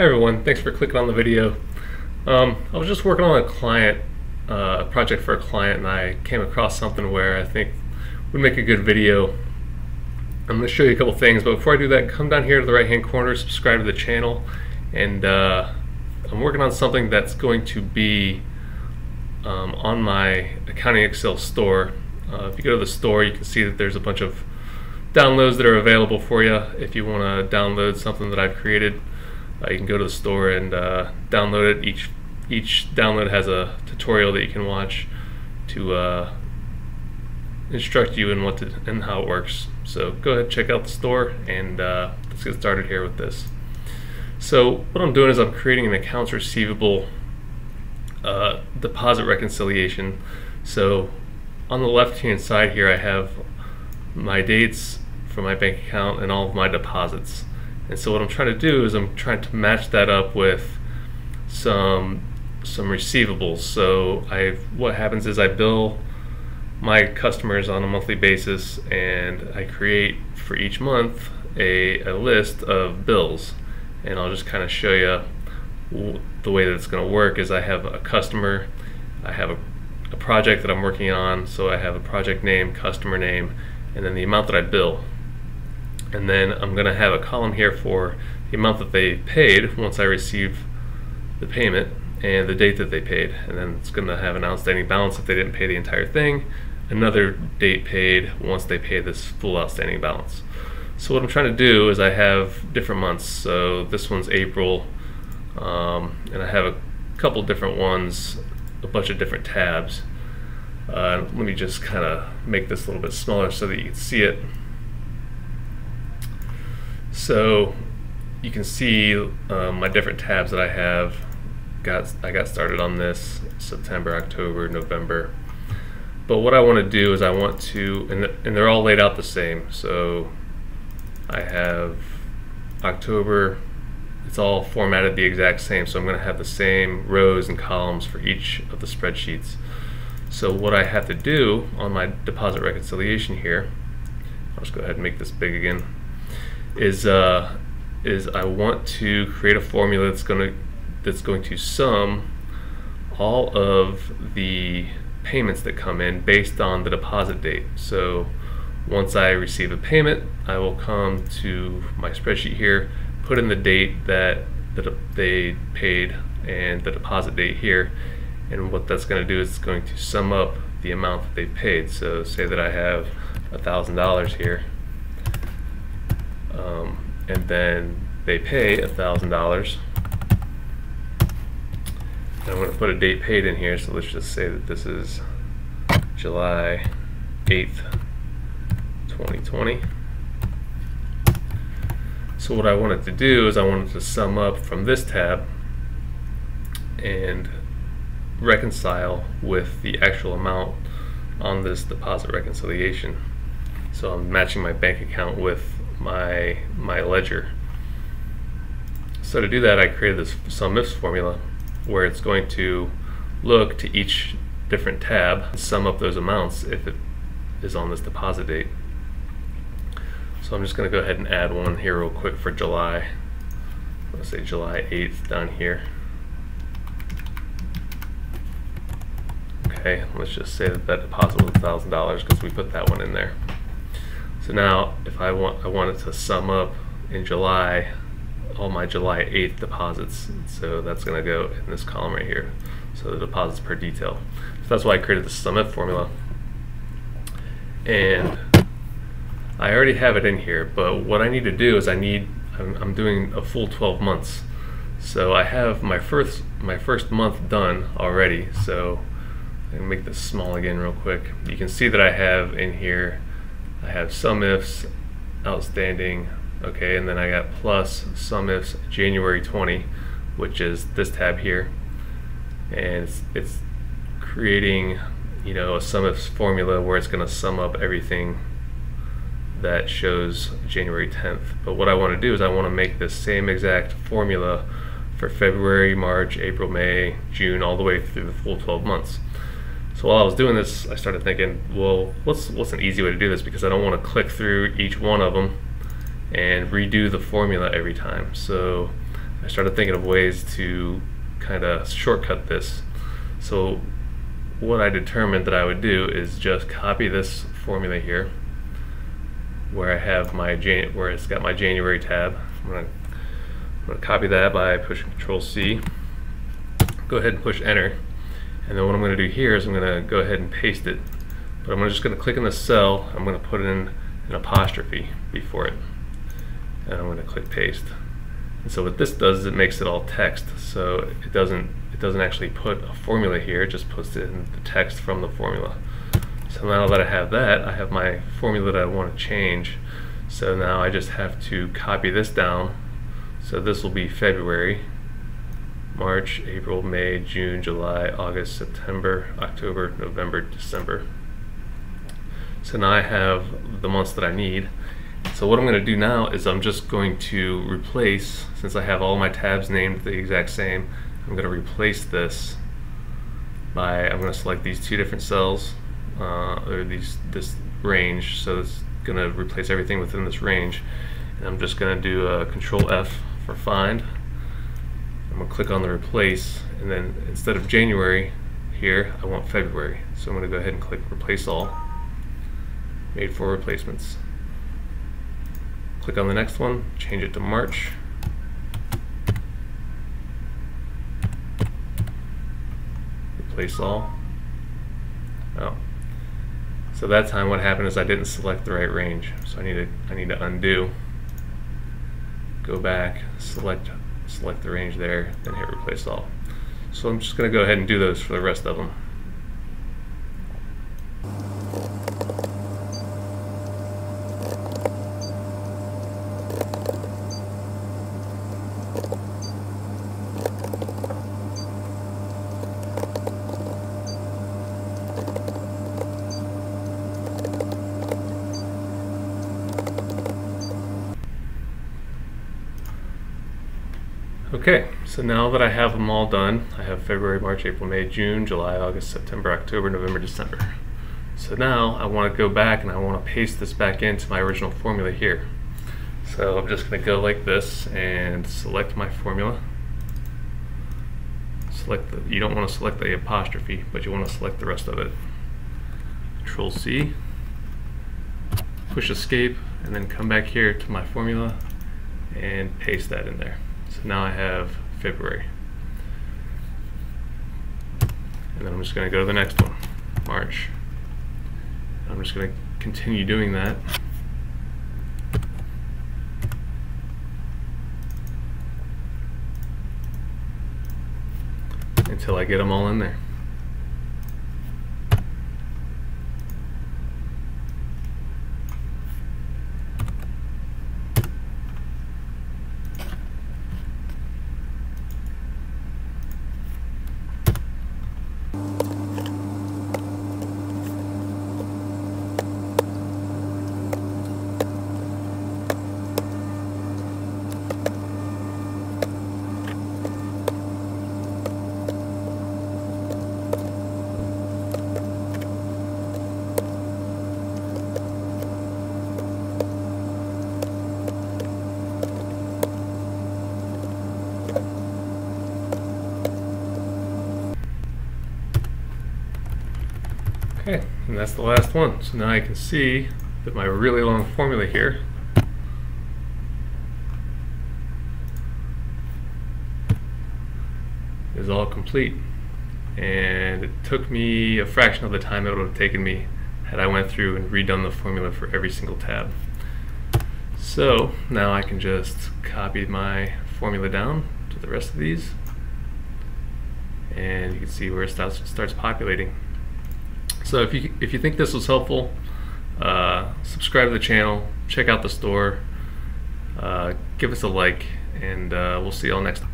Hi everyone, thanks for clicking on the video. I was just working on a client project for a client, and I came across something where I think would make a good video. I'm going to show you a couple things, but before I do that, come down here to the right hand corner, subscribe to the channel, and I'm working on something that's going to be on my AccountingExL store. If you go to the store, you can see that there's a bunch of downloads that are available for you. If you want to download something that I've created, you can go to the store and download it. Each download has a tutorial that you can watch to instruct you in and how it works. So go ahead, check out the store, and let's get started here with this. So what I'm doing is I'm creating an accounts receivable deposit reconciliation. So on the left hand side here, I have my dates for my bank account and all of my deposits. And so what I'm trying to do is I'm trying to match that up with some receivables. So what happens is I bill my customers on a monthly basis, and I create for each month a list of bills. And I'll just kind of show you the way that it's going to work. Is I have a customer, I have a project that I'm working on, so I have a project name, customer name, and then the amount that I bill. And then I'm going to have a column here for the amount that they paid once I receive the payment and the date that they paid. And then it's going to have an outstanding balance if they didn't pay the entire thing, another date paid once they pay this full outstanding balance. So what I'm trying to do is I have different months. So this one's April, and I have a couple different ones, a bunch of different tabs. Let me just kind of make this a little bit smaller so that you can see it. So you can see my different tabs that I have. I got started on this September, October, November. But what I want to do is I want to, and they're all laid out the same. So I have October, it's all formatted the exact same. So I'm going to have the same rows and columns for each of the spreadsheets. So what I have to do on my deposit reconciliation here, I'll just go ahead and make this big again, is I want to create a formula that's going to sum all of the payments that come in based on the deposit date. So once I receive a payment, I will come to my spreadsheet here, put in the date that they paid and the deposit date here, and what that's going to do is it's going to sum up the amount that they paid. So say that I have $1,000 here, and then they pay $1,000. I'm going to put a date paid in here, so let's just say that this is July 8th, 2020. So what I wanted to do is I wanted to sum up from this tab and reconcile with the actual amount on this deposit reconciliation. So I'm matching my bank account with my ledger. So to do that, I created this SUMIFS formula where it's going to look to each different tab and sum up those amounts if it is on this deposit date. So I'm just going to go ahead and add one here real quick for July. Let's say July 8th down here. Okay, let's just say that deposit was $1,000 because we put that one in there. So now if I wanted to sum up in July all my July 8th deposits, so that's going to go in this column right here. So the deposits per detail. So that's why I created the SUMIFS formula. And I already have it in here, but what I need to do is I'm doing a full 12 months. So I have my first month done already. So I can make this small again real quick. You can see that I have in here, I have SUMIFS outstanding, okay, and then I got plus SUMIFS January 20, which is this tab here, and it's creating, you know, a SUMIFS formula where it's going to sum up everything that shows January 10th. But what I want to do is I want to make this same exact formula for February, March, April, May, June, all the way through the full 12 months. So while I was doing this, I started thinking, well, what's an easy way to do this, because I don't want to click through each one of them and redo the formula every time. So I started thinking of ways to kind of shortcut this. So what I determined that I would do is just copy this formula here, where I have my where it's got my January tab. I'm gonna copy that by pushing Control C. Go ahead and push Enter, and then what I'm gonna do here is I'm gonna go ahead and paste it. But I'm just gonna click in the cell. I'm gonna put in an apostrophe before it, and I'm gonna click Paste. And so what this does is it makes it all text. So it doesn't actually put a formula here. It just puts in the text from the formula. So now that I have that, I have my formula that I want to change. So now I just have to copy this down. So this will be February, March, April, May, June, July, August, September, October, November, December. So now I have the months that I need. So what I'm going to do now is I'm just going to replace, since I have all my tabs named the exact same, I'm going to replace this by, I'm going to select these two different cells, or this range, so it's going to replace everything within this range. And I'm just going to do a Control F for find. I'm going to click on the replace, and then instead of January here, I want February. So I'm going to go ahead and click Replace All, Made for Replacements. Click on the next one, change it to March. Replace all. Oh. So that time what happened is I didn't select the right range. So I need to undo. Go back, select the range there, then hit Replace All. So I'm just going to go ahead and do those for the rest of them. Okay, so now that I have them all done, I have February, March, April, May, June, July, August, September, October, November, December. So now I want to go back and I want to paste this back into my original formula here. So I'm just going to go like this and select my formula. You don't want to select the apostrophe, but you want to select the rest of it. Control C, push Escape, and then come back here to my formula and paste that in there. So now I have February. And then I'm just going to go to the next one, March. I'm just going to continue doing that. Until I get them all in there. Okay, and that's the last one. So now I can see that my really long formula here is all complete. And it took me a fraction of the time it would have taken me had I went through and redone the formula for every single tab. So now I can just copy my formula down to the rest of these, and you can see where it starts populating. So if you think this was helpful, subscribe to the channel, check out the store, give us a like, and we'll see y'all next time.